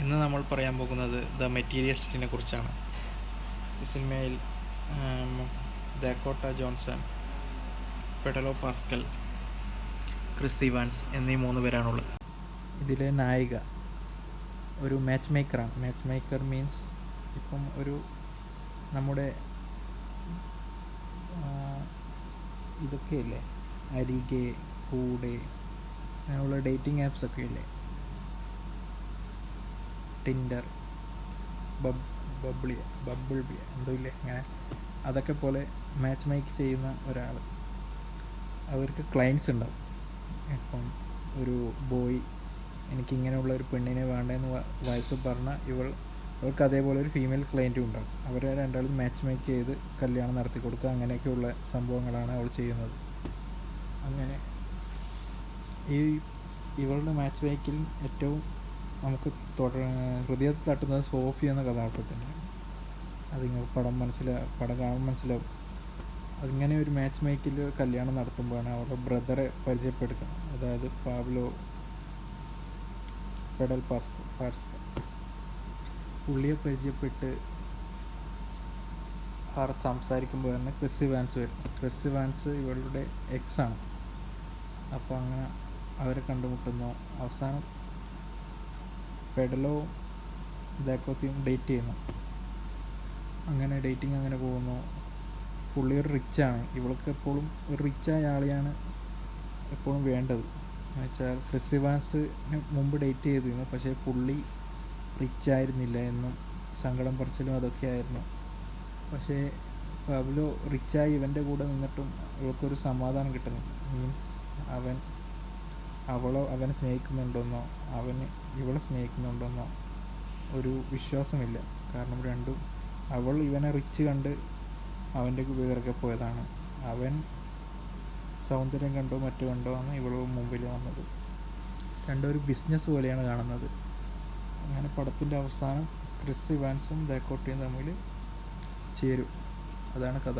ഇന്ന് നമ്മൾ പറയാൻ പോകുന്നത് ദ മെറ്റീരിയലിസ്റ്റിനെ കുറിച്ചാണ്. ഈ സിനിമയിൽ ഡാക്കോട്ട ജോൺസൺ, പെഡലോ പാസ്കൽ, ക്രിസ് ഇവാൻസ് എന്നീ 3 പേരാണുള്ളത്. ഇതിലെ നായിക ഒരു മാച്ച് മേക്കറാണ്. മാച്ച് മേക്കർ മീൻസ് ഇപ്പം ഒരു നമ്മുടെ ഇതൊക്കെയില്ലേ, അരികെ, കൂടെ, അങ്ങനെയുള്ള ഡേറ്റിംഗ് ആപ്സൊക്കെ ഇല്ലേ, ടിൻഡർ, ബബിൾ ബി എന്തോ ഇല്ലേ, അങ്ങനെ അതൊക്കെ പോലെ മാച്ച് മേക്ക് ചെയ്യുന്ന ഒരാൾ. അവർക്ക് ക്ലയൻസ് ഉണ്ടാവും. ഇപ്പം ഒരു ബോയ് എനിക്കിങ്ങനെയുള്ള ഒരു പെണ്ണിനെ വേണ്ടെന്ന് വയസ്സ് പറഞ്ഞാൽ അവൾക്ക് അതേപോലെ ഒരു ഫീമെയിൽ ക്ലയൻറ്റും ഉണ്ടാവും. അവരെ രണ്ടാളും മാച്ച് മേക്ക് ചെയ്ത് കല്യാണം നടത്തി കൊടുക്കുക, അങ്ങനെയൊക്കെയുള്ള സംഭവങ്ങളാണ് അവൾ ചെയ്യുന്നത്. അങ്ങനെ ഇവളുടെ മാച്ച് മേക്കിൽ ഏറ്റവും നമുക്ക് ഹൃദയത്തിൽ തട്ടുന്നത് സോഫി എന്ന കഥാപാത്രത്തിൻ്റെ. അത് നിങ്ങൾക്ക് പടം കാണുമ്പോൾ മനസ്സിലാവും. അതിങ്ങനെ ഒരു മാച്ച് മേക്കിൽ കല്യാണം നടത്തുമ്പോഴാണ് അവരുടെ ബ്രദറെ പരിചയപ്പെടുത്തുന്നത്. അതായത് പാബ്ലോ പെഡൽ പാസ്കൽ. പുള്ളിയെ പരിചയപ്പെട്ട് അവർ സംസാരിക്കുമ്പോഴാണ് ക്രിസ് ഇവാൻസ് വരുന്നത്. ക്രിസ് ഇവാൻസ് ഇവളുടെ എക്സാണ്. അപ്പോൾ അങ്ങനെ അവരെ കണ്ടുമുട്ടുന്നു. അവസാനം പെഡലോ ഡാക്കോത്തയും ഡേറ്റ് ചെയ്യുന്നു. അങ്ങനെ ഡേറ്റിംഗ് അങ്ങനെ പോകുന്നു. പുള്ളി ഒരു റിച്ചാണ്. ഇവൾക്ക് എപ്പോഴും ഒരു റിച്ചായ ആളെയാണ് എപ്പോഴും വേണ്ടത്. എന്ന് വെച്ചാൽ ക്രിസ് ഇവാൻസിന് മുമ്പ് ഡേറ്റ് ചെയ്തിരുന്നു, പക്ഷേ പുള്ളി റിച്ചായിരുന്നില്ല എന്നും സങ്കടം പറച്ചിലും അതൊക്കെ ആയിരുന്നു. പക്ഷേ പബ്ലോ റിച്ചായി ഇവൻ്റെ കൂടെ നിന്നിട്ടും ഇവൾക്കൊരു സമാധാനം കിട്ടുന്നില്ല. മീൻസ് അവനെ സ്നേഹിക്കുന്നുണ്ടെന്നോ അവന് ഇവളെ സ്നേഹിക്കുന്നുണ്ടെന്നോ ഒരു വിശ്വാസമില്ല. കാരണം രണ്ടും, അവൾ ഇവനെ റിച്ച് കണ്ട് അവൻ്റെ പിറകെ പോയതാണ്. അവൻ സൗന്ദര്യം കണ്ടോ മറ്റു കണ്ടോ ആണ് ഇവൾ മുമ്പിൽ വന്നത്. രണ്ടും ഒരു ബിസിനസ് പോലെയാണ് കാണുന്നത്. അങ്ങനെ പടത്തിൻ്റെ അവസാനം ക്രിസ് ഇവാൻസും ഡാക്കോട്ടയും തമ്മിൽ ചേരും. അതാണ് കഥ.